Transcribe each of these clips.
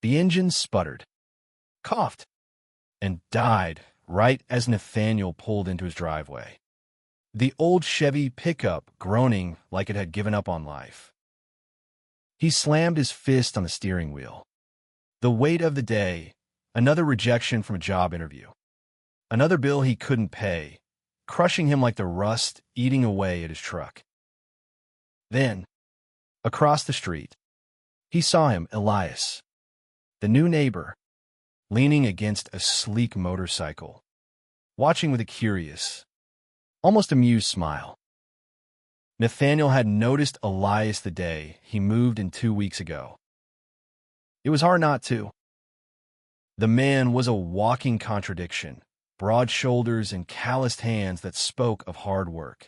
The engine sputtered, coughed, and died right as Nathaniel pulled into his driveway. The old Chevy pickup groaning like it had given up on life. He slammed his fist on the steering wheel. The weight of the day, another rejection from a job interview, another bill he couldn't pay, crushing him like the rust eating away at his truck. Then, across the street, he saw him, Elias, the new neighbor, leaning against a sleek motorcycle, watching with a curious, almost amused smile. Nathaniel had noticed Elias the day he moved in 2 weeks ago. It was hard not to. The man was a walking contradiction, broad shoulders and calloused hands that spoke of hard work.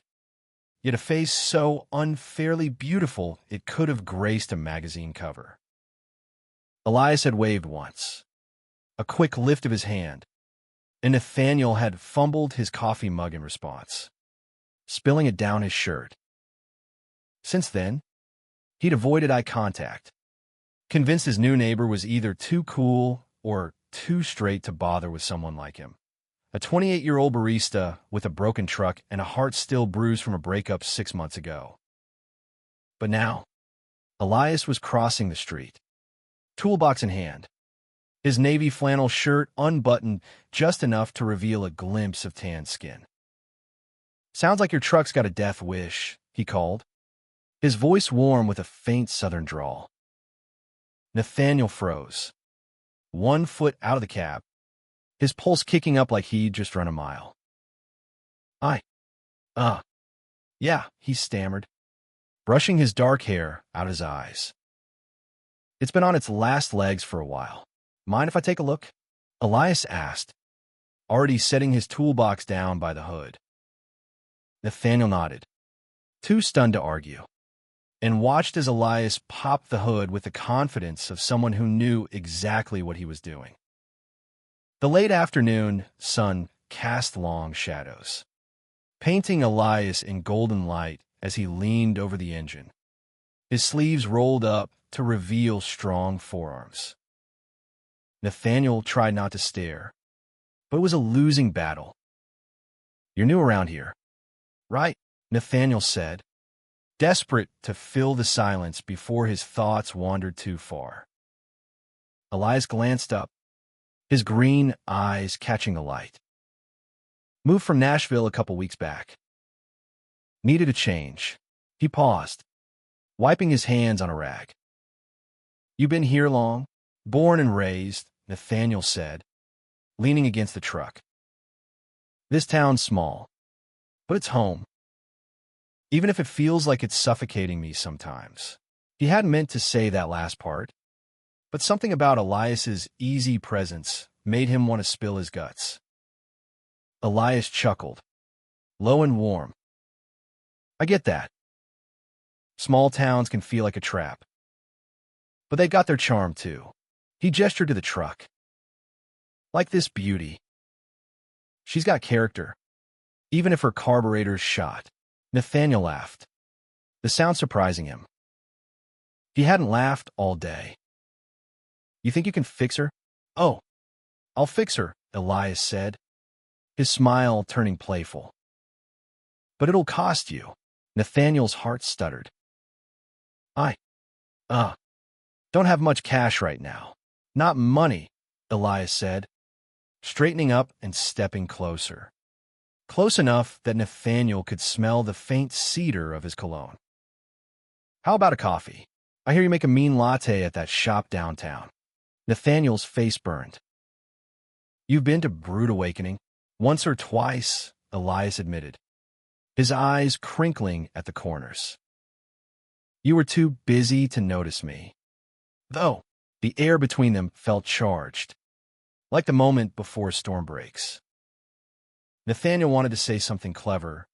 Yet a face so unfairly beautiful it could have graced a magazine cover. Elias had waved once, a quick lift of his hand, and Nathaniel had fumbled his coffee mug in response, spilling it down his shirt. Since then, he'd avoided eye contact, convinced his new neighbor was either too cool or too straight to bother with someone like him. A 28-year-old barista with a broken truck and a heart still bruised from a breakup 6 months ago. But now, Elias was crossing the street, toolbox in hand, his navy flannel shirt unbuttoned just enough to reveal a glimpse of tan skin. "Sounds like your truck's got a death wish," he called, his voice warm with a faint southern drawl. Nathaniel froze, 1 foot out of the cab, his pulse kicking up like he'd just run a mile. Yeah, he stammered, brushing his dark hair out his eyes. "It's been on its last legs for a while. Mind if I take a look?" Elias asked, already setting his toolbox down by the hood. Nathaniel nodded, too stunned to argue, and watched as Elias popped the hood with the confidence of someone who knew exactly what he was doing. The late afternoon sun cast long shadows, painting Elias in golden light as he leaned over the engine, his sleeves rolled up to reveal strong forearms. Nathaniel tried not to stare, but it was a losing battle. "You're new around here, right?" Nathaniel said, desperate to fill the silence before his thoughts wandered too far. Elias glanced up, his green eyes catching the light. "Moved from Nashville a couple weeks back. Needed a change." He paused, wiping his hands on a rag. "You been here long?" "Born and raised," Nathaniel said, leaning against the truck. "This town's small, but it's home. Even if it feels like it's suffocating me sometimes." He hadn't meant to say that last part, but something about Elias's easy presence made him want to spill his guts. Elias chuckled, low and warm. "I get that. Small towns can feel like a trap. But they got their charm, too." He gestured to the truck. "Like this beauty. She's got character, even if her carburetor's shot." Nathaniel laughed, the sound surprising him. He hadn't laughed all day. "You think you can fix her?" "Oh, I'll fix her," Elias said, his smile turning playful. "But it'll cost you." Nathaniel's heart stuttered. "I don't have much cash right now." "Not money," Elias said, straightening up and stepping closer. Close enough that Nathaniel could smell the faint cedar of his cologne. "How about a coffee? I hear you make a mean latte at that shop downtown." Nathaniel's face burned. "You've been to Brood Awakening?" "Once or twice," Elias admitted, his eyes crinkling at the corners. "You were too busy to notice me." Though, the air between them felt charged, like the moment before a storm breaks. Nathaniel wanted to say something clever,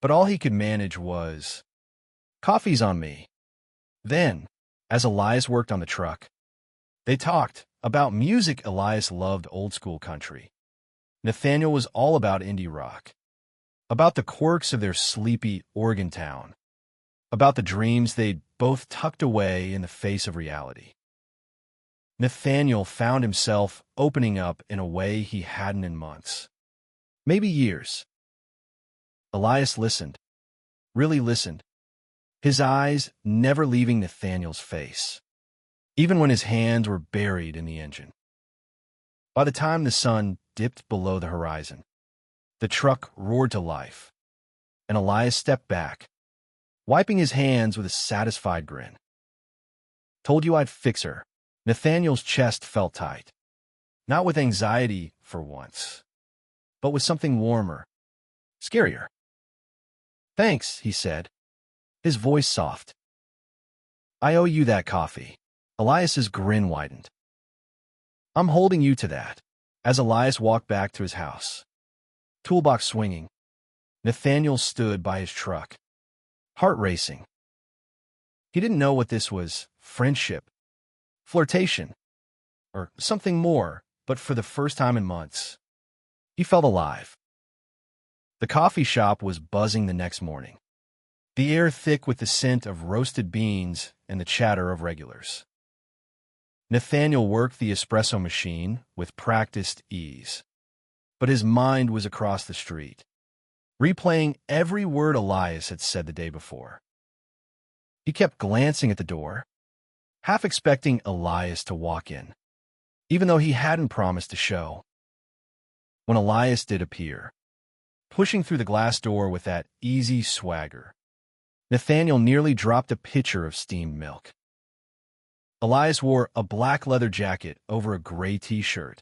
but all he could manage was, "Coffee's on me." Then, as Elias worked on the truck, they talked about music. Elias loved old-school country. Nathaniel was all about indie rock, about the quirks of their sleepy Oregon town, about the dreams they'd both tucked away in the face of reality. Nathaniel found himself opening up in a way he hadn't in months. Maybe years. Elias listened, really listened, his eyes never leaving Nathaniel's face, even when his hands were buried in the engine. By the time the sun dipped below the horizon, the truck roared to life, and Elias stepped back, wiping his hands with a satisfied grin. Told you I'd fix her. Nathaniel's chest felt tight, not with anxiety for once, but with something warmer, scarier. Thanks, he said, his voice soft. I owe you that coffee. Elias's grin widened. I'm holding you to that. As Elias walked back to his house, toolbox swinging, Nathaniel stood by his truck, heart racing. He didn't know what this was, friendship, flirtation, or something more, but for the first time in months, he felt alive. The coffee shop was buzzing the next morning, the air thick with the scent of roasted beans and the chatter of regulars. Nathaniel worked the espresso machine with practiced ease, but his mind was across the street, replaying every word Elias had said the day before. He kept glancing at the door, half expecting Elias to walk in, even though he hadn't promised to show. When Elias did appear, pushing through the glass door with that easy swagger, Nathaniel nearly dropped a pitcher of steamed milk. Elias wore a black leather jacket over a gray t-shirt,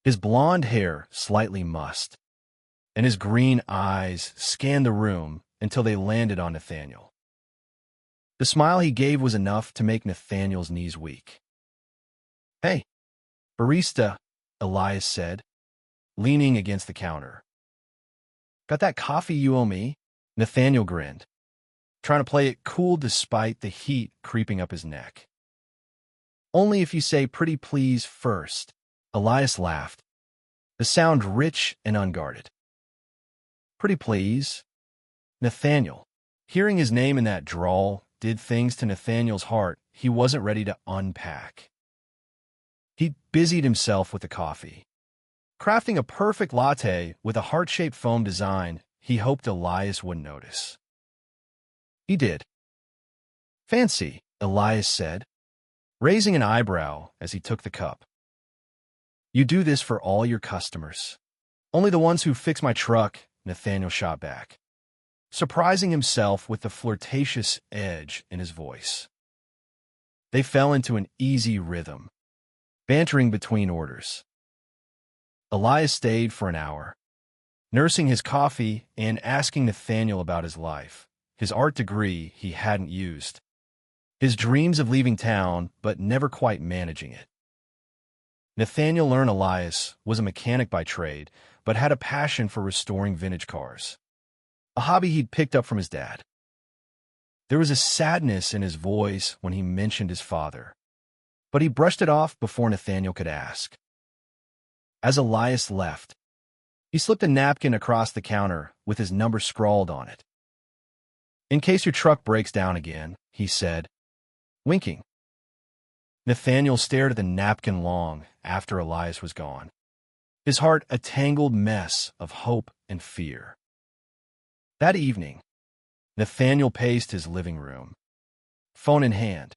his blonde hair slightly mussed, and his green eyes scanned the room until they landed on Nathaniel. The smile he gave was enough to make Nathaniel's knees weak. Hey, barista, Elias said, leaning against the counter. Got that coffee you owe me? Nathaniel grinned, trying to play it cool despite the heat creeping up his neck. Only if you say pretty please first, Elias laughed, the sound rich and unguarded. Pretty please? Nathaniel, hearing his name in that drawl, did things to Nathaniel's heart he wasn't ready to unpack. He busied himself with the coffee, crafting a perfect latte with a heart-shaped foam design he hoped Elias wouldn't notice. He did. Fancy, Elias said, raising an eyebrow as he took the cup. You do this for all your customers. Only the ones who fix my truck, Nathaniel shot back, surprising himself with the flirtatious edge in his voice. They fell into an easy rhythm, bantering between orders. Elias stayed for an hour, nursing his coffee and asking Nathaniel about his life, his art degree he hadn't used, his dreams of leaving town but never quite managing it. Nathaniel learned Elias was a mechanic by trade, but had a passion for restoring vintage cars, a hobby he'd picked up from his dad. There was a sadness in his voice when he mentioned his father, but he brushed it off before Nathaniel could ask. As Elias left, he slipped a napkin across the counter with his number scrawled on it. In case your truck breaks down again, he said, winking. Nathaniel stared at the napkin long after Elias was gone, his heart a tangled mess of hope and fear. That evening, Nathaniel paced his living room, phone in hand.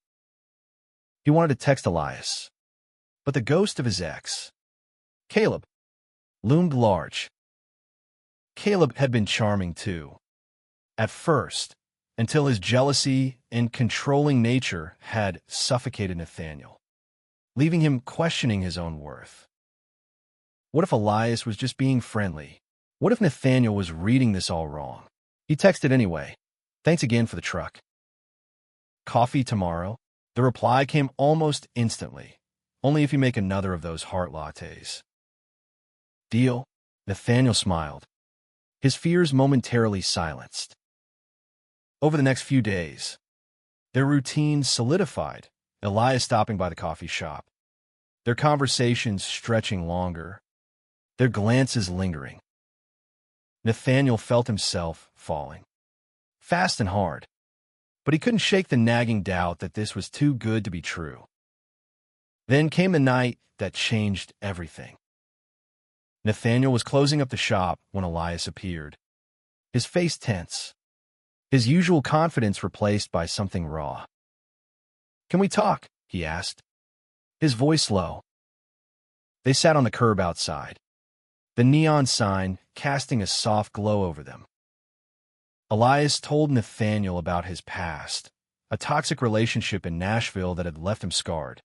He wanted to text Elias, but the ghost of his ex, Caleb, loomed large. Caleb had been charming too, at first, until his jealousy and controlling nature had suffocated Nathaniel, leaving him questioning his own worth. What if Elias was just being friendly? What if Nathaniel was reading this all wrong? He texted anyway. Thanks again for the truck. Coffee tomorrow? The reply came almost instantly. Only if you make another of those heart lattes. Deal? Nathaniel smiled, his fears momentarily silenced. Over the next few days, their routine solidified, Elias stopping by the coffee shop, their conversations stretching longer, their glances lingering. Nathaniel felt himself falling, fast and hard, but he couldn't shake the nagging doubt that this was too good to be true. Then came the night that changed everything. Nathaniel was closing up the shop when Elias appeared, his face tense, his usual confidence replaced by something raw. "Can we talk?" he asked, his voice low. They sat on the curb outside, the neon sign casting a soft glow over them. Elias told Nathaniel about his past, a toxic relationship in Nashville that had left him scarred,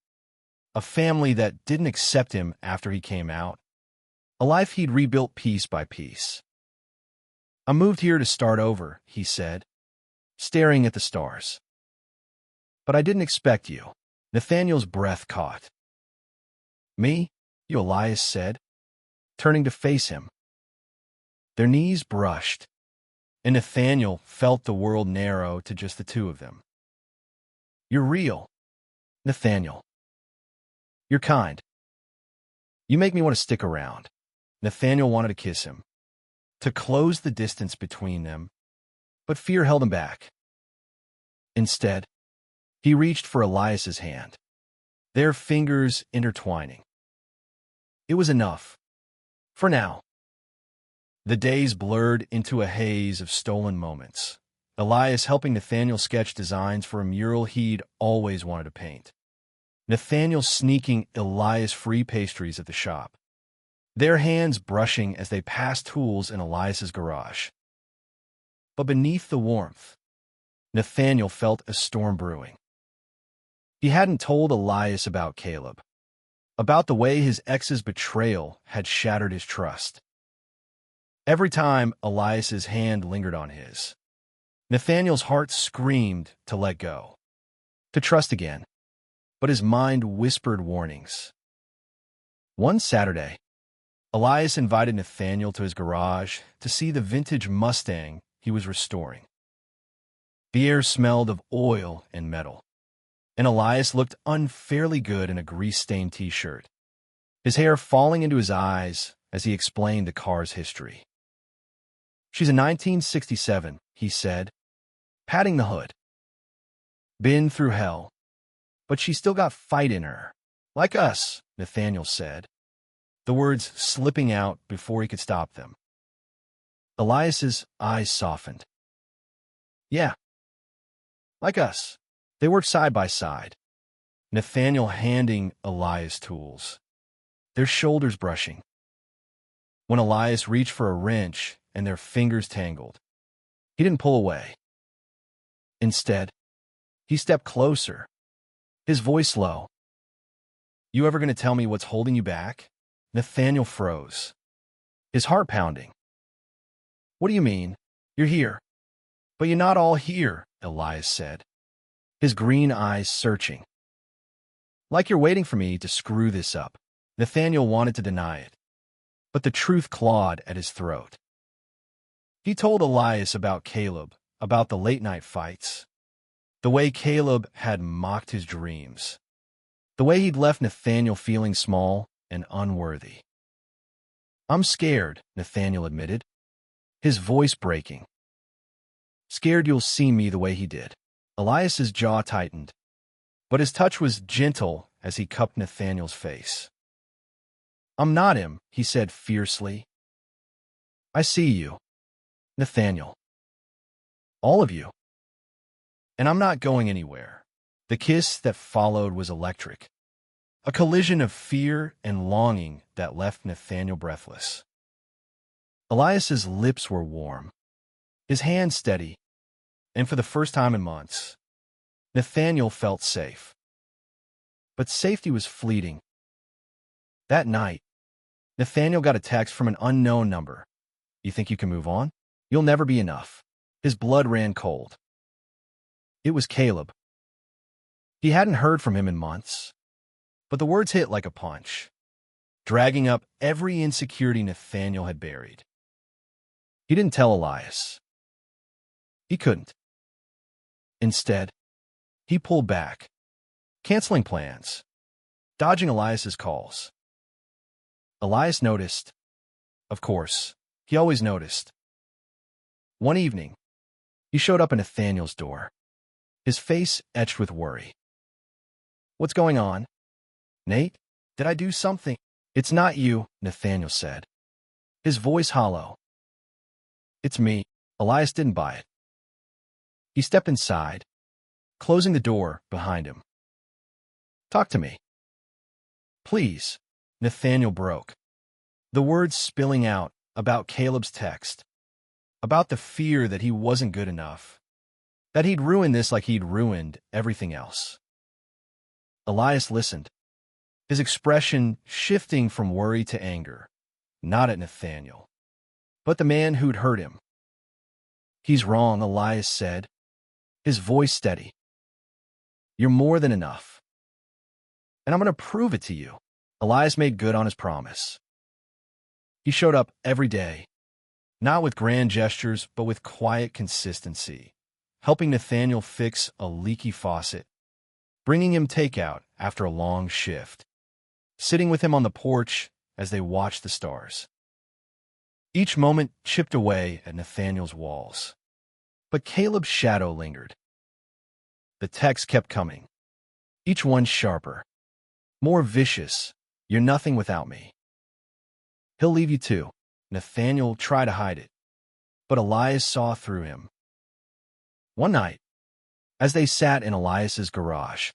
a family that didn't accept him after he came out, a life he'd rebuilt piece by piece. "I moved here to start over," he said, staring at the stars. "But I didn't expect you." Nathaniel's breath caught. "Me?" Elias said, turning to face him. Their knees brushed, and Nathaniel felt the world narrow to just the two of them. "You're real, Nathaniel. You're kind. You make me want to stick around." Nathaniel wanted to kiss him, to close the distance between them, but fear held him back. Instead, he reached for Elias's hand, their fingers intertwining. It was enough. For now. The days blurred into a haze of stolen moments, Elias helping Nathaniel sketch designs for a mural he'd always wanted to paint. Nathaniel sneaking Elias free pastries at the shop, their hands brushing as they passed tools in Elias's garage. But beneath the warmth, Nathaniel felt a storm brewing. He hadn't told Elias about Caleb, about the way his ex's betrayal had shattered his trust. Every time Elias's hand lingered on his, Nathaniel's heart screamed to let go, to trust again, but his mind whispered warnings. One Saturday, Elias invited Nathaniel to his garage to see the vintage Mustang he was restoring. The air smelled of oil and metal, and Elias looked unfairly good in a grease-stained t-shirt, his hair falling into his eyes as he explained the car's history. "She's a 1967, he said, patting the hood. "Been through hell, but she's still got fight in her. Like us," Nathaniel said, the words slipping out before he could stop them. Elias's eyes softened. "Yeah, like us." They worked side by side, Nathaniel handing Elias tools, their shoulders brushing. When Elias reached for a wrench and their fingers tangled, he didn't pull away. Instead, he stepped closer, his voice low. "You ever going to tell me what's holding you back?" Nathaniel froze, his heart pounding. "What do you mean? You're here." "But you're not all here," Elias said, his green eyes searching. "Like you're waiting for me to screw this up." Nathaniel wanted to deny it, but the truth clawed at his throat. He told Elias about Caleb, about the late-night fights, the way Caleb had mocked his dreams, the way he'd left Nathaniel feeling small and unworthy. "I'm scared," Nathaniel admitted, his voice breaking. "Scared you'll see me the way he did." Elias's jaw tightened, but his touch was gentle as he cupped Nathaniel's face. "I'm not him," he said fiercely. "I see you, Nathaniel. All of you. And I'm not going anywhere." The kiss that followed was electric, a collision of fear and longing that left Nathaniel breathless. Elias's lips were warm, his hand steady, and for the first time in months, Nathaniel felt safe. But safety was fleeting. That night, Nathaniel got a text from an unknown number. "You think you can move on? You'll never be enough." His blood ran cold. It was Caleb. He hadn't heard from him in months, but the words hit like a punch, dragging up every insecurity Nathaniel had buried. He didn't tell Elias. He couldn't. Instead, he pulled back, canceling plans, dodging Elias's calls. Elias noticed. Of course, he always noticed. One evening, he showed up at Nathaniel's door, his face etched with worry. "What's going on?" Nate, did I do something? It's not you, Nathaniel said, his voice hollow. It's me. Elias didn't buy it. He stepped inside, closing the door behind him. Talk to me. Please, Nathaniel broke, the words spilling out about Caleb's text, about the fear that he wasn't good enough, that he'd ruined this like he'd ruined everything else. Elias listened, his expression shifting from worry to anger, not at Nathaniel, but the man who'd hurt him. He's wrong, Elias said, his voice steady. You're more than enough. And I'm going to prove it to you. Elias made good on his promise. He showed up every day, not with grand gestures, but with quiet consistency, helping Nathaniel fix a leaky faucet, bringing him takeout after a long shift, sitting with him on the porch as they watched the stars. Each moment chipped away at Nathaniel's walls, but Caleb's shadow lingered. The texts kept coming, each one sharper, more vicious. You're nothing without me. He'll leave you too. Nathaniel tried to hide it, but Elias saw through him. One night, as they sat in Elias's garage,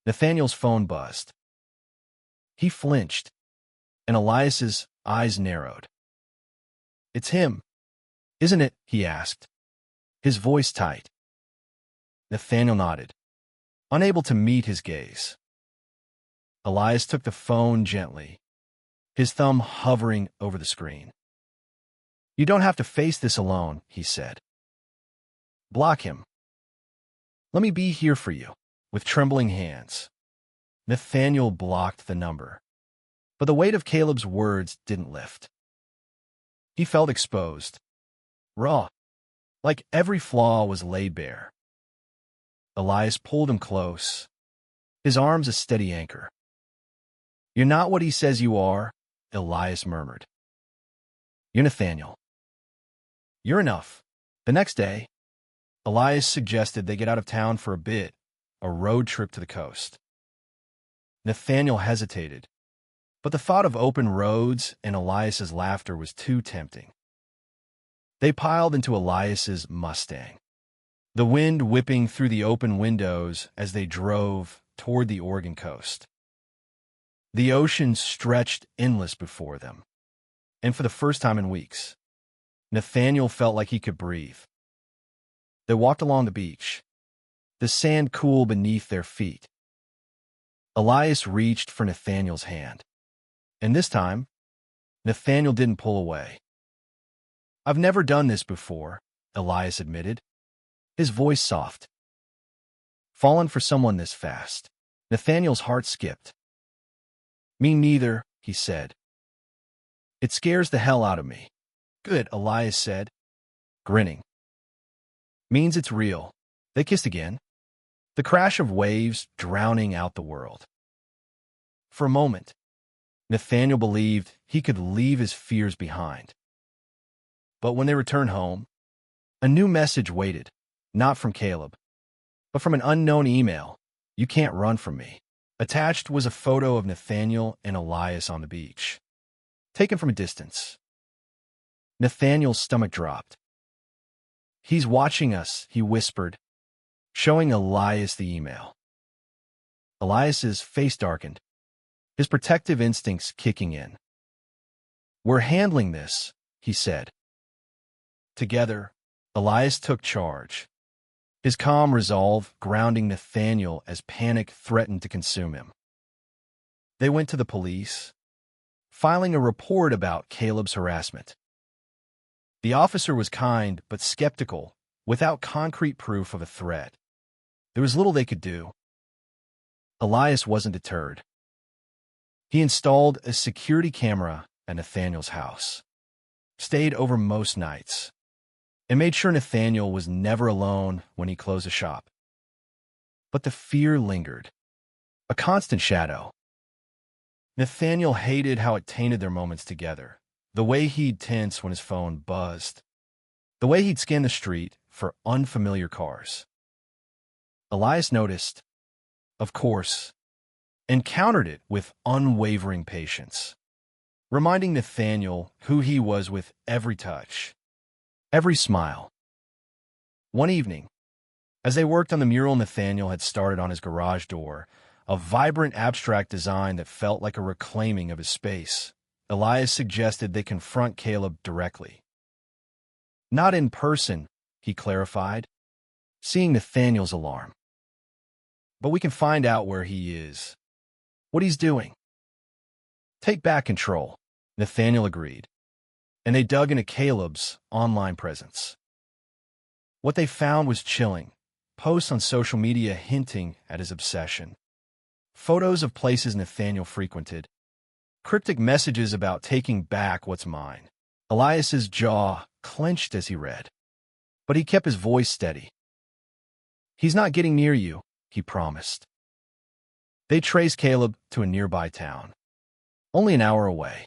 Nathaniel's phone buzzed. He flinched, and Elias's eyes narrowed. It's him, isn't it? He asked, his voice tight. Nathaniel nodded, unable to meet his gaze. Elias took the phone gently, his thumb hovering over the screen. You don't have to face this alone, he said. Block him. Let me be here for you. With trembling hands, Nathaniel blocked the number, but the weight of Caleb's words didn't lift. He felt exposed, raw, like every flaw was laid bare. Elias pulled him close, his arms a steady anchor. You're not what he says you are, Elias murmured. You're Nathaniel. You're enough. The next day, Elias suggested they get out of town for a bit, a road trip to the coast. Nathaniel hesitated, but the thought of open roads and Elias's laughter was too tempting. They piled into Elias's Mustang, the wind whipping through the open windows as they drove toward the Oregon coast. The ocean stretched endless before them, and for the first time in weeks, Nathaniel felt like he could breathe. They walked along the beach, the sand cool beneath their feet. Elias reached for Nathaniel's hand, and this time, Nathaniel didn't pull away. I've never done this before, Elias admitted, his voice soft. Fallen for someone this fast. Nathaniel's heart skipped. Me neither, he said. It scares the hell out of me. Good, Elias said, grinning. Means it's real. They kissed again, the crash of waves drowning out the world. For a moment, Nathaniel believed he could leave his fears behind. But when they returned home, a new message waited, not from Caleb, but from an unknown email. You can't run from me. Attached was a photo of Nathaniel and Elias on the beach, taken from a distance. Nathaniel's stomach dropped. He's watching us, he whispered, showing Elias the email. Elias's face darkened, his protective instincts kicking in. We're handling this, he said. Together, Elias took charge, his calm resolve grounding Nathaniel as panic threatened to consume him. They went to the police, filing a report about Caleb's harassment. The officer was kind but skeptical, without concrete proof of a threat. There was little they could do. Elias wasn't deterred. He installed a security camera at Nathaniel's house, stayed over most nights, and made sure Nathaniel was never alone when he closed the shop. But the fear lingered, a constant shadow. Nathaniel hated how it tainted their moments together, the way he'd tense when his phone buzzed, the way he'd scan the street for unfamiliar cars. Elias noticed, of course, and countered it with unwavering patience, reminding Nathaniel who he was with every touch, every smile. One evening, as they worked on the mural Nathaniel had started on his garage door, a vibrant abstract design that felt like a reclaiming of his space, Elias suggested they confront Caleb directly. Not in person, he clarified, seeing Nathaniel's alarm. But we can find out where he is, what he's doing. Take back control, Nathaniel agreed, and they dug into Caleb's online presence. What they found was chilling. Posts on social media hinting at his obsession. Photos of places Nathaniel frequented. Cryptic messages about taking back what's mine. Elias's jaw clenched as he read, but he kept his voice steady. He's not getting near you, he promised. They traced Caleb to a nearby town, only an hour away.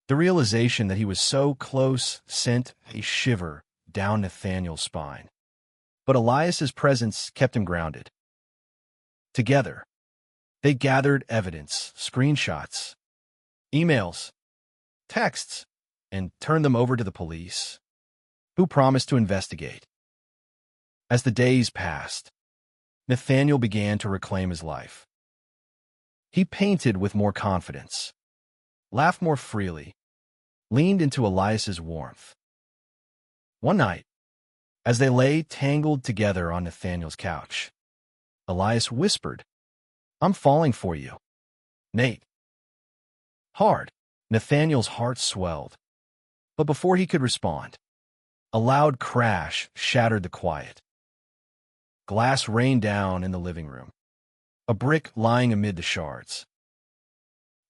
The realization that he was so close sent a shiver down Nathaniel's spine. But Elias's presence kept him grounded. Together, they gathered evidence, screenshots, emails, texts, and turned them over to the police, who promised to investigate. As the days passed, Nathaniel began to reclaim his life. He painted with more confidence, laughed more freely, leaned into Elias's warmth. One night, as they lay tangled together on Nathaniel's couch, Elias whispered, "I'm falling for you, Nate." Hard, Nathaniel's heart swelled. But before he could respond, a loud crash shattered the quiet. Glass rained down in the living room, a brick lying amid the shards.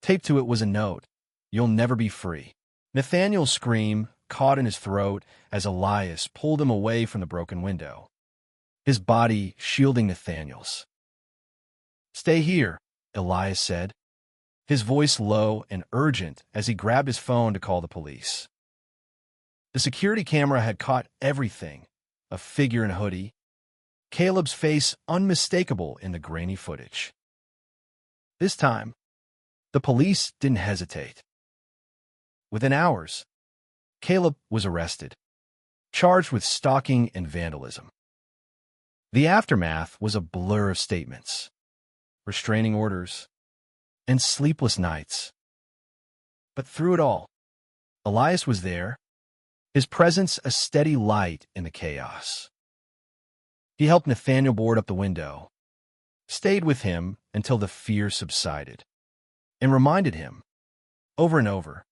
Taped to it was a note, "You'll never be free." Nathaniel's scream caught in his throat as Elias pulled him away from the broken window, his body shielding Nathaniel's. "Stay here," Elias said, his voice low and urgent as he grabbed his phone to call the police. The security camera had caught everything: a figure in a hoodie, Caleb's face unmistakable in the grainy footage. This time, the police didn't hesitate. Within hours, Caleb was arrested, charged with stalking and vandalism. The aftermath was a blur of statements, restraining orders, and sleepless nights. But through it all, Elias was there, his presence a steady light in the chaos. He helped Nathaniel board up the window, stayed with him until the fear subsided, and reminded him, over and over,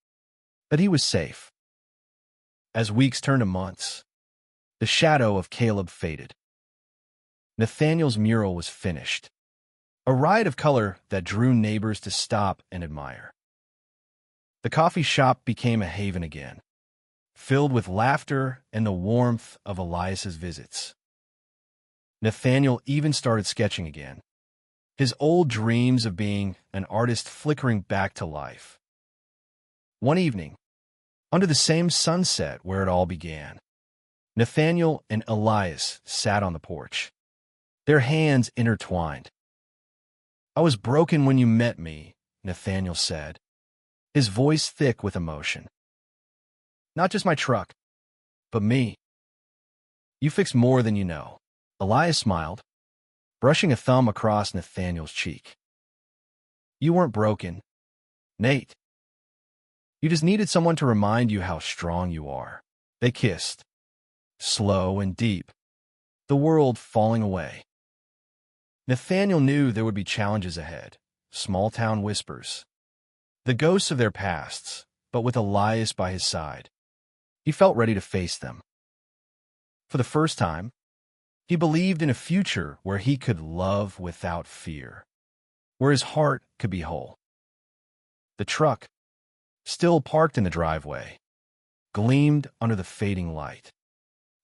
that he was safe. As weeks turned to months, the shadow of Caleb faded. Nathaniel's mural was finished, a riot of color that drew neighbors to stop and admire. The coffee shop became a haven again, filled with laughter and the warmth of Elias's visits. Nathaniel even started sketching again, his old dreams of being an artist flickering back to life. One evening, under the same sunset where it all began, Nathaniel and Elias sat on the porch, their hands intertwined. "I was broken when you met me," Nathaniel said, his voice thick with emotion. "Not just my truck, but me. You fixed more than you know." Elias smiled, brushing a thumb across Nathaniel's cheek. "You weren't broken, Nate. You just needed someone to remind you how strong you are." They kissed, slow and deep, the world falling away. Nathaniel knew there would be challenges ahead, small-town whispers, the ghosts of their pasts, but with Elias by his side, he felt ready to face them. For the first time, he believed in a future where he could love without fear, where his heart could be whole. The truck, still parked in the driveway, gleamed under the fading light,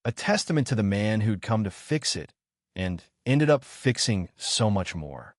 a testament to the man who'd come to fix it and ended up fixing so much more.